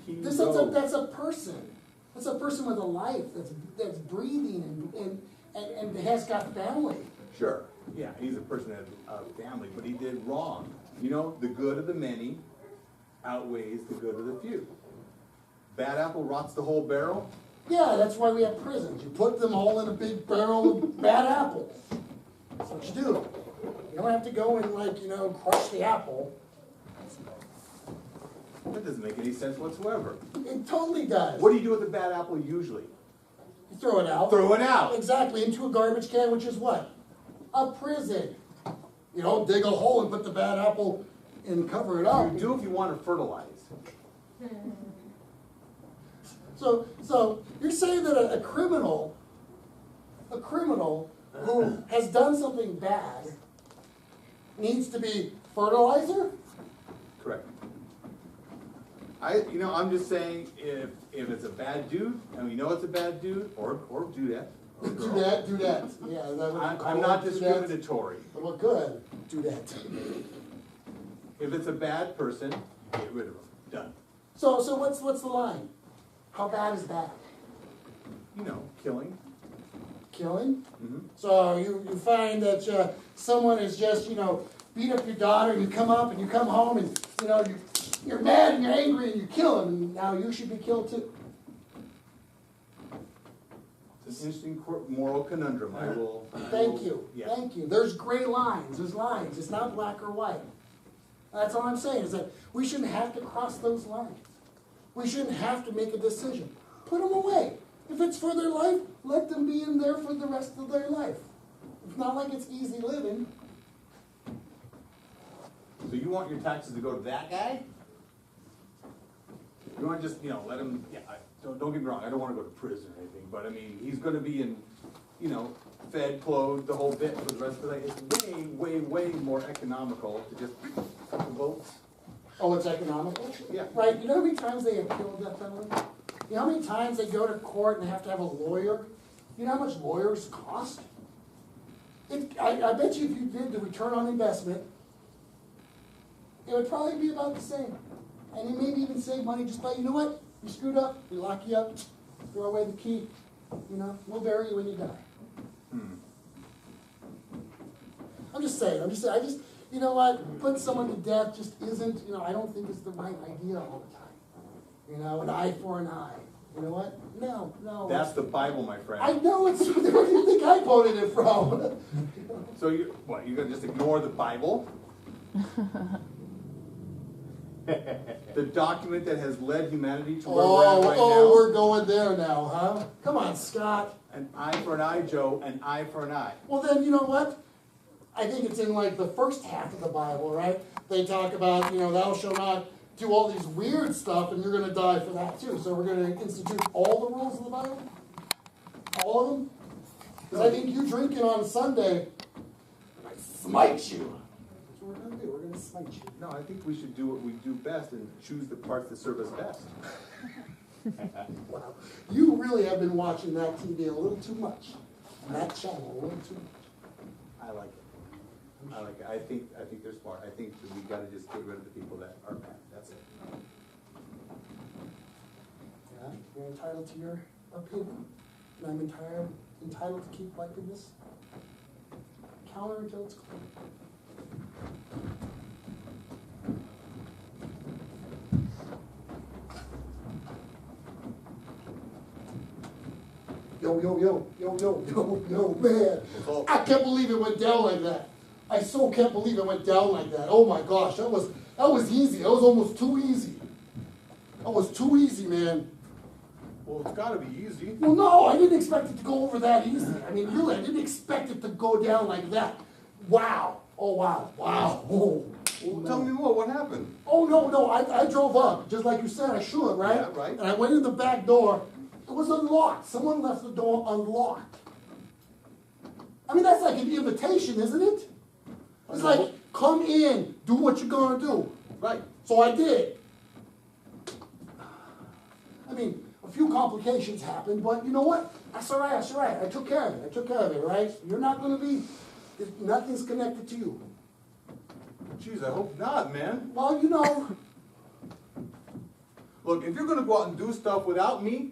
That's a person. That's a person with a life that's breathing and has got family. Sure. Yeah, he's a person that has a family, but he did wrong. You know, the good of the many outweighs the good of the few. Bad apple rots the whole barrel. Yeah, that's why we have prisons. You put them all in a big barrel of bad apples. That's what you do. You don't have to go and, crush the apple. That doesn't make any sense whatsoever. It totally does. What do you do with a bad apple usually? You throw it out. Throw it out. Exactly, into a garbage can, which is what? A prison. You don't dig a hole and put the bad apple and cover it up. You do if you want to fertilize. So you're saying that a criminal who has done something bad needs to be fertilizer? Correct. I'm just saying if it's a bad dude, and we know it's a bad dude, or dudette. Do that. Yeah, is that what you call I'm not it? discriminatory. Well, good. Do that. If it's a bad person, get rid of them. Done. So what's the line? How bad is bad? Killing. Killing? Mm-hmm. So you find that someone is just, beat up your daughter, and you come up and you come home and, you're mad and you're angry and you kill him, and now you should be killed too. It's an interesting moral conundrum. Thank you. Yeah. Thank you. There's gray lines. There's lines. It's not black or white. That's all I'm saying, is that we shouldn't have to cross those lines. We shouldn't have to make a decision. Put them away. If it's for their life, let them be in there for the rest of their life. It's not like it's easy living. So you want your taxes to go to that guy? You want to just, let him, don't get me wrong, I don't want to go to prison or anything, but I mean, he's going to be in, fed, clothed, the whole bit for the rest of the day. It's way, way, way more economical to just cut the votes. Oh, it's economical? Yeah. Right, you know how many times they have killed that family? You know how many times they go to court and they have to have a lawyer? You know how much lawyers cost? I bet you if you did the return on investment, it would probably be about the same. And you maybe even save money just by, you know what? You screwed up, we lock you up, throw away the key. We'll bury you when you die. I'm just saying, you know what? Putting someone to death just isn't, I don't think it's the right idea all the time. An eye for an eye. You know what? No. That's the Bible, my friend. I know it's, where do you think I quoted it from? So you're going to just ignore the Bible? The document that has led humanity to where we're at right now? We're going there now, huh? Come on, Scott. An eye for an eye, Joe. An eye for an eye. Well, then, you know what? I think it's in the first half of the Bible, right? They talk about, thou shalt not do all these weird stuff, and you're going to die for that too. So we're going to institute all the rules of the Bible? All of them? Because I think you drinking on Sunday, I smite you. That's what we're going to do. We're going to smite you. No, I think we should do what we do best and choose the parts that serve us best. Wow. You really have been watching that TV a little too much. That channel, a little too much. I like it. I think they're smart. I think that we got to just get rid of the people that are bad. That's it. Yeah, you're entitled to your opinion. And I'm entitled to keep liking this counter until it's clear. Yo, man. I can't believe it went down like that. I so can't believe it went down like that. Oh my gosh, that was easy. That was almost too easy. That was too easy, man. Well, it's got to be easy. Well, no, I didn't expect it to go over that easy. I mean, really, I didn't expect it to go down like that. Wow. Oh, wow. Wow. Oh. Well, tell me more. What happened? Oh, no. I drove up, just like you said I should, right? Yeah, right. And I went in the back door. It was unlocked. Someone left the door unlocked. I mean, that's like an invitation, isn't it? It's like, come in, do what you're going to do. Right. So I did. I mean, a few complications happened, but you know what? That's all right. I took care of it, right? You're not going to be, nothing's connected to you. Jeez, I hope not, man. Well, Look, if you're gonna go out and do stuff without me,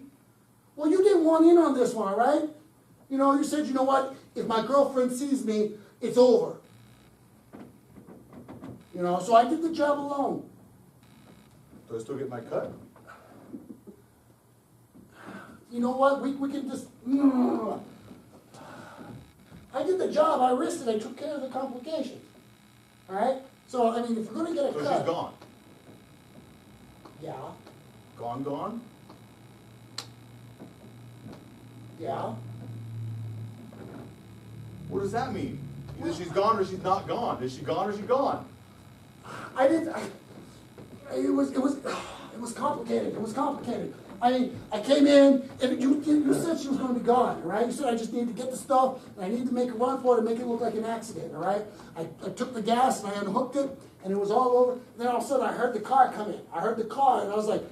Well, you didn't want in on this one, right? You know, you said, you know what, if my girlfriend sees me, it's over. You know, so I did the job alone. do I still get my cut? You know what, we can just, I did the job, I risked it, I took care of the complications. All right? So, I mean, if we're gonna get a So cut. she's gone. Yeah, Gone? yeah. What does that mean? Either she's gone or she's not gone. Is she gone or she gone? It was complicated, it was complicated. I mean, I came in, and you said she was gonna be gone, all right? You said I just need to get the stuff, and I need to make a run for it and make it look like an accident, all right? I took the gas, and I unhooked it, and it was all over. And then all of a sudden, I heard the car come in. I heard the car, and I was like,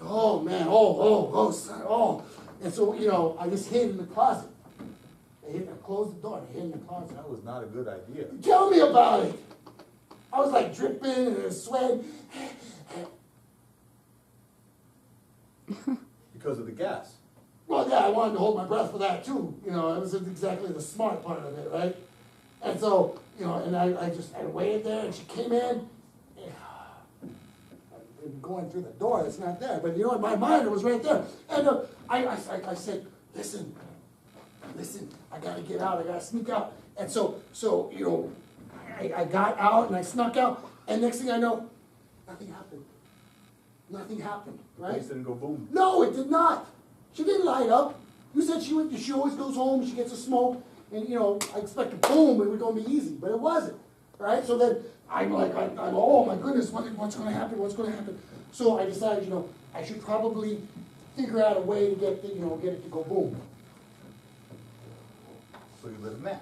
oh man, oh. And so, you know, I just hid in the closet. I closed the door, and I hid in the closet. That was not a good idea. Tell me about it. I was like dripping and sweat. Because of the gas. Well, yeah, I wanted to hold my breath for that too. You know, it wasn't exactly the smart part of it, right? And so, you know, and I waited there, and she came in. And going through the door, it's not there. But you know, in my mind, it was right there. And I said, listen, I gotta get out, I gotta sneak out. And so you know, I got out and I snuck out, and next thing I know, nothing happened. Nothing happened, right? Place didn't go boom. No, it did not. She didn't light up. You said she always goes home, she gets a smoke, and you know, I expected boom, it was gonna be easy, but it wasn't, right? So then I'm like, oh my goodness, what's gonna happen? What's gonna happen? So I decided, you know, I should probably figure out a way to get it to go boom. So you lit a match.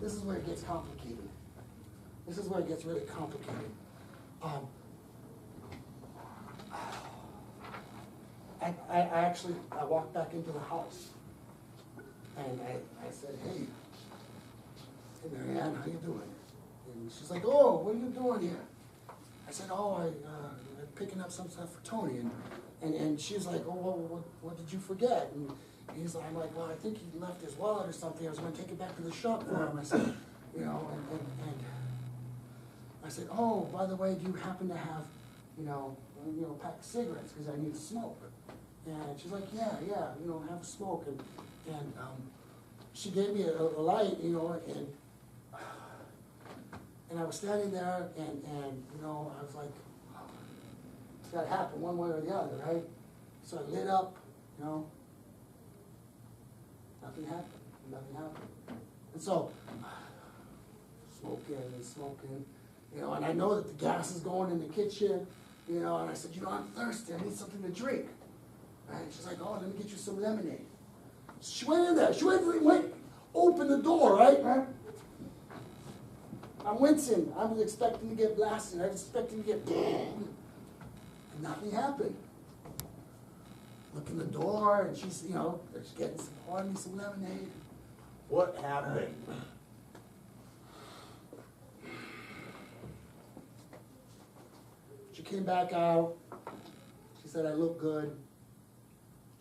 This is where it gets complicated. This is where it gets really complicated. I walked back into the house, and I said, hey Marianne, how you doing? And she's like, oh, what are you doing here? I said, oh, I'm picking up some stuff for Tony. And she's like, oh, well, what did you forget? And I'm like, well, I think he left his wallet or something. I was going to take it back to the shop for him. I said, you know, and I said, oh, by the way, do you happen to have, a pack of cigarettes because I need to smoke? And she's like, yeah, have a smoke. And she gave me a light, and I was standing there, and I was like, it's got to happen one way or the other, right? So I lit up, nothing happened. And so, smoking, and I know that the gas is going in the kitchen, and I said, I'm thirsty, I need something to drink. And she's like, oh, let me get you some lemonade. She went in there, opened the door, right? I went in, I was expecting to get blasted, I was expecting to get boom. And nothing happened. Look in the door, and she's, she's getting pouring me some lemonade. What happened? She came back out. She said I look good.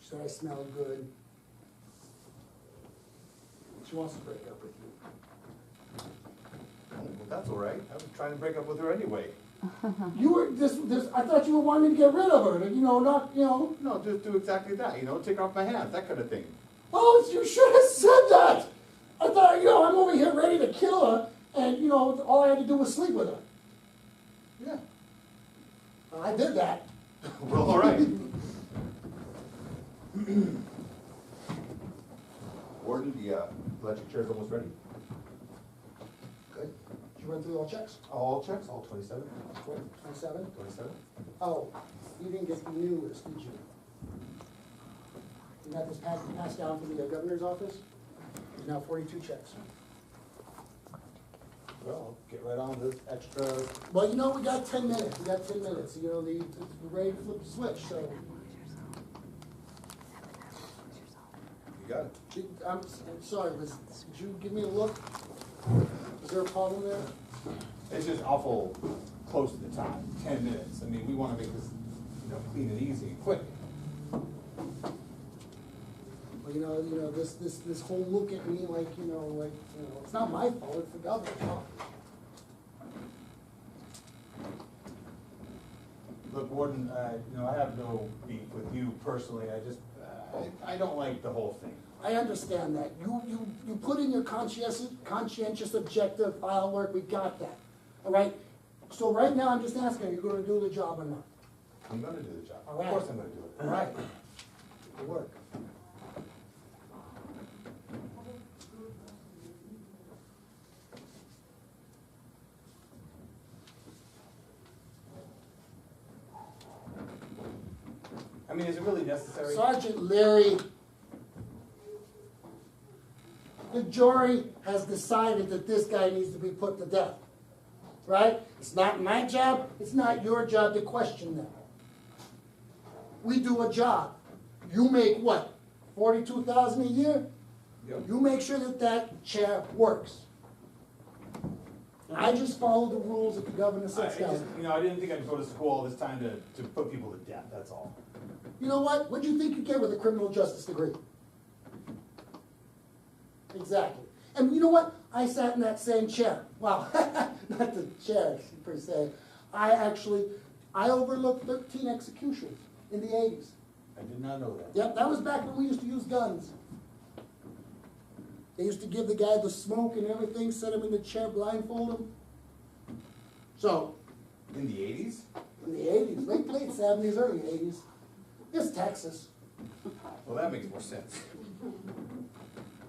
She said I smell good. She wants to break up with you. Well, that's all right. I was trying to break up with her anyway. You were I thought you were wanting to get rid of her, No, just do exactly that, take off my hands, that kind of thing. Oh, you should have said that. I thought, I'm over here ready to kill her, and, all I had to do was sleep with her. Yeah. I did that. Well, all right. Warden, the electric chair's almost ready. Good. Did you run through all checks? All checks, all 27. 27? 27. Oh, you didn't get the new list, did you? You got this passed down from the governor's office? There's now 42 checks. Well, I'll get right on this extra. Well, we got 10 minutes. We're ready to flip the switch, so. You got it. I'm sorry, did you give me a look? Is there a problem there? It's just awful close to the top, 10 minutes. I mean, we wanna make this, clean and easy and quick. Well, this whole look at me like, it's not my fault, it's the governor's fault. Look, Warden, I have no beef with you personally. I just, I don't like the whole thing. I understand that. You put in your conscientious objective file work, we got that. All right? So right now, I'm just asking, are you gonna do the job or not? I'm gonna do the job. All right. Of course I'm gonna do it. All right. Good work. I mean, is it really necessary? Sergeant Leary, the jury has decided that this guy needs to be put to death, right? It's not my job, it's not your job to question them. We do a job. You make what, 42,000 a year? Yep. You make sure that that chair works. I just follow the rules that the governor sets down. I didn't think I'd go to school all this time to put people to death, that's all. You know what? What do you think you get with a criminal justice degree? Exactly. And you know what? I sat in that same chair. Well, not the chair per se. I overlooked 13 executions in the 80s. I did not know that. Yep, that was back when we used to use guns. They used to give the guy the smoke and everything, set him in the chair, blindfold him. So. In the 80s? In the 80s, late 70s, early 80s. It's Texas. Well, that makes more sense.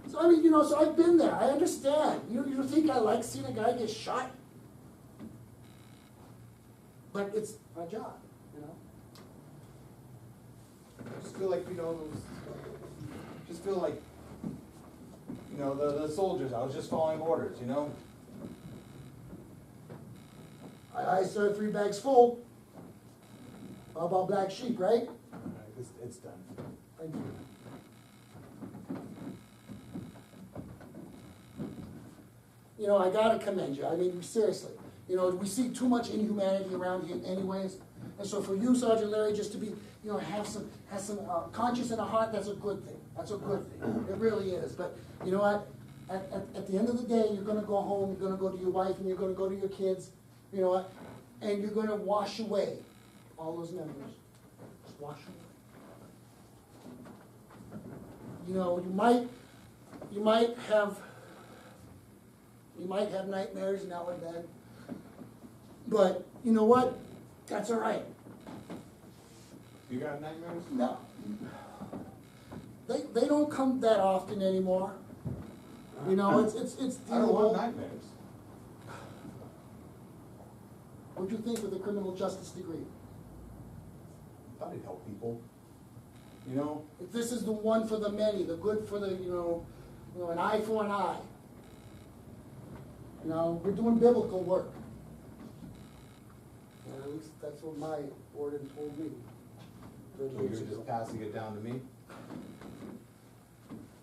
So I mean, so I've been there. I understand. You think I like seeing a guy get shot? But it's my job, I just feel like, the soldiers, I was just following orders, I served 3 bags full. How about black sheep, right? All right, it's done. Thank you. I gotta commend you. I mean, seriously. We see too much inhumanity around here anyways. And so for you, Sergeant Larry, just to be, have some conscience and a heart, that's a good thing. That's a good thing. It really is. But you know what? At the end of the day, you're gonna go home, you're gonna go to your wife, and you're gonna go to your kids, and you're gonna wash away all those memories. Just wash away. You might have nightmares now and then. But you know what? That's all right. You got nightmares? No. They don't come that often anymore. It's I don't want nightmares. What'd you think of the criminal justice degree? I thought it'd help people. If this is the one for the many, the good for the, an eye for an eye. We're doing biblical work. At least that's what my warden told me. So you're just passing it down to me?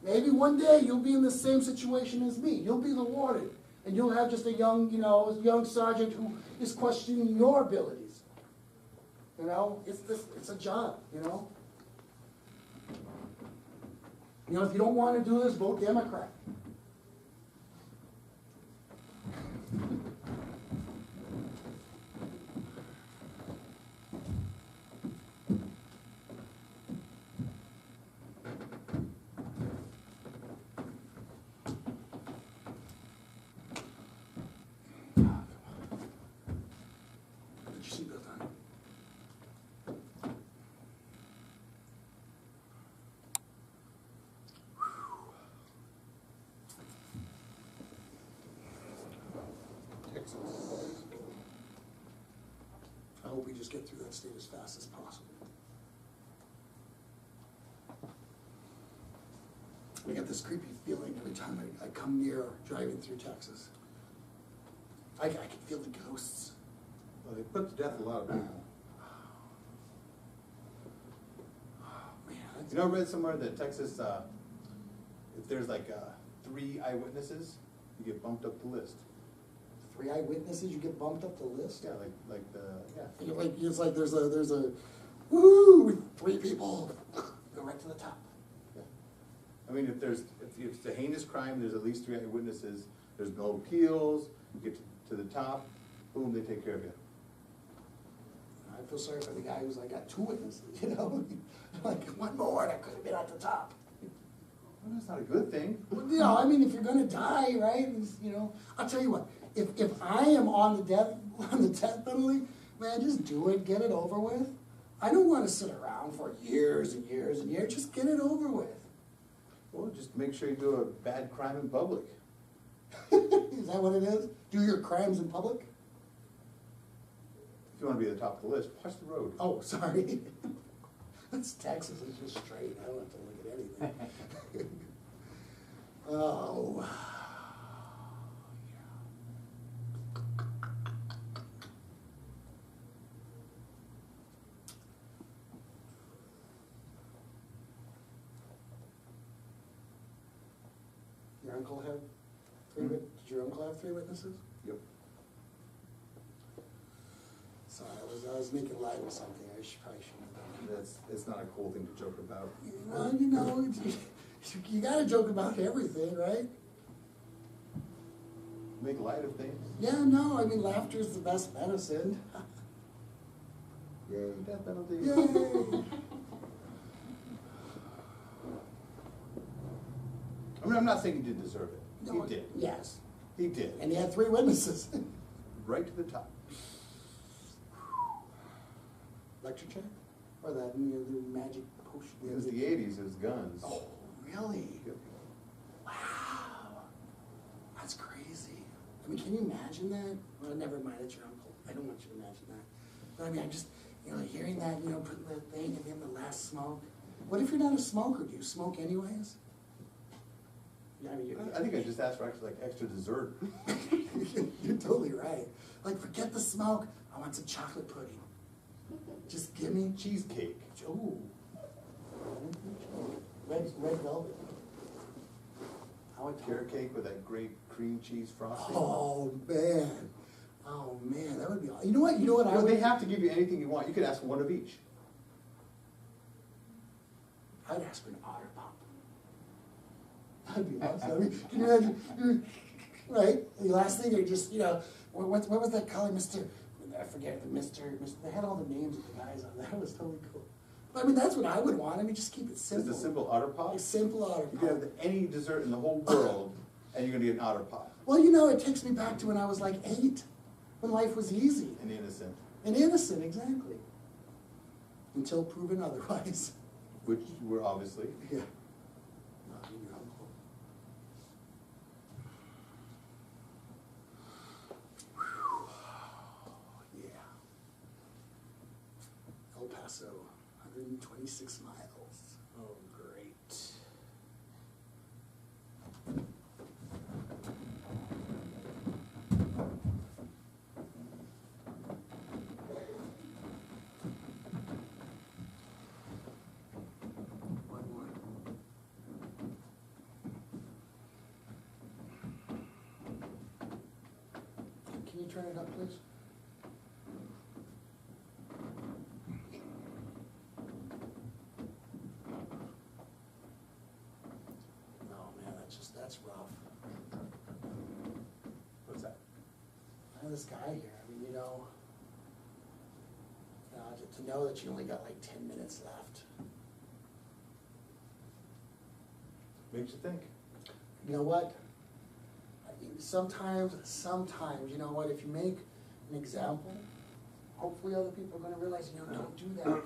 Maybe one day you'll be in the same situation as me. You'll be the warden. And you'll have just a young sergeant who is questioning your abilities. It's a job, if you don't want to do this, vote Democrat. I hope we just get through that state as fast as possible. I get this creepy feeling every time I come near driving through Texas. I can feel the ghosts. Well, they put to death a lot of people. Oh, man, I read somewhere that Texas if there's like 3 eyewitnesses, you get bumped up the list. 3 eyewitnesses, you get bumped up the list? Yeah, like the, yeah. It's like there's a, woo, 3 people, go right to the top. Yeah. I mean, if it's a heinous crime, there's at least 3 eyewitnesses, there's no appeals, you get to the top, boom, they take care of you. I feel sorry for the guy who's like got 2 witnesses, you know? Like, one more and I could have been at the top. Well, that's not a good thing. Well, you know, I mean, if you're gonna die, right, you know, I'll tell you what, if I am on the death penalty, man, just do it, get it over with. I don't wanna sit around for years and years and years, just get it over with. Well, just make sure you do a bad crime in public. Is that what it is? Do your crimes in public? If you want to be at the top of the list, watch the road. Oh, sorry. That's Texas, it's just straight, I don't have to look at anything. Oh. Your uncle had 3 did your uncle have 3 witnesses? Yep. Sorry, I was making light of something, probably shouldn't have done It's not a cool thing to joke about. that. Well, you know, you gotta joke about everything, right? Make light of things. Yeah, no, I mean, laughter is the best medicine. Yay, death penalty. Yay! I mean, I'm not saying he didn't deserve it. No, He did. Yes. He did. And he had 3 witnesses. Right to the top. Lecture chair? Or that, you know, the magic potion? It was the 80s, it was guns. Oh, really? Yep. Wow. That's crazy. I mean, can you imagine that? Well, never mind, it's your uncle. I don't want you to imagine that. But I mean, I'm just, you know, hearing that, you know, putting the thing and then the last smoke. What if you're not a smoker? Do you smoke anyways? Yeah, I mean, I think I just asked for extra dessert. you're totally right. Like, forget the smoke. I want some chocolate pudding. Just give me Cheesecake. ooh. Red velvet. How would Carrot cake with that great cream cheese frosting. Oh man. Oh man, that would be. You know what? You know what? I Well, would. they have to give you anything you want. You could ask for one of each. I'd ask for an otter pop. That'd be awesome. I mean, can you imagine? Right. The last thing, they're just, you know, what was that color, Mr. I forget the Mr. They had all the names of the guys on there. It was totally cool. But I mean, that's what I would want. I mean, just keep it simple. Just a simple otter pop. A simple otter You pop. could have any dessert in the whole world, and you're gonna get an otter pop. Well, you know, it takes me back to when I was like 8, when life was easy. And innocent. And innocent, exactly. Until proven otherwise. Which we're obviously. Yeah. Not in your uncle. Whew. Yeah. El Paso, 126 miles. Oh, great. One more. Can you turn it up, please? No, man, that's rough. What's that? This guy here, I mean, to know that you only got like 10 minutes left. Makes you think. You know what? Sometimes, you know what, if you make an example, hopefully other people are gonna realize, don't do that.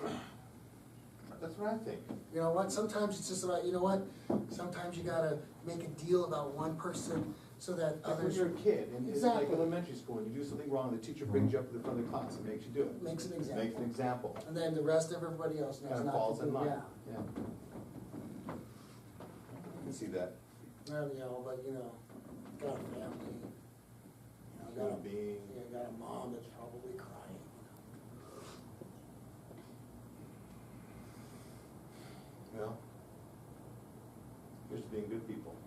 That's what I think. You know what, sometimes it's just about, you know what, sometimes you gotta make a deal about one person so that Like when others. you're a kid, and it's Exactly. like elementary school, and you do something wrong, the teacher brings you up to the front of the class and makes you do it. Makes an example. Makes an example. And then the rest of everybody else knows Kind of not falls to in do, line. yeah. Yeah. I can see that. Well, but got a family, Human being. got a mom that's probably crying, Well, here's to being good people.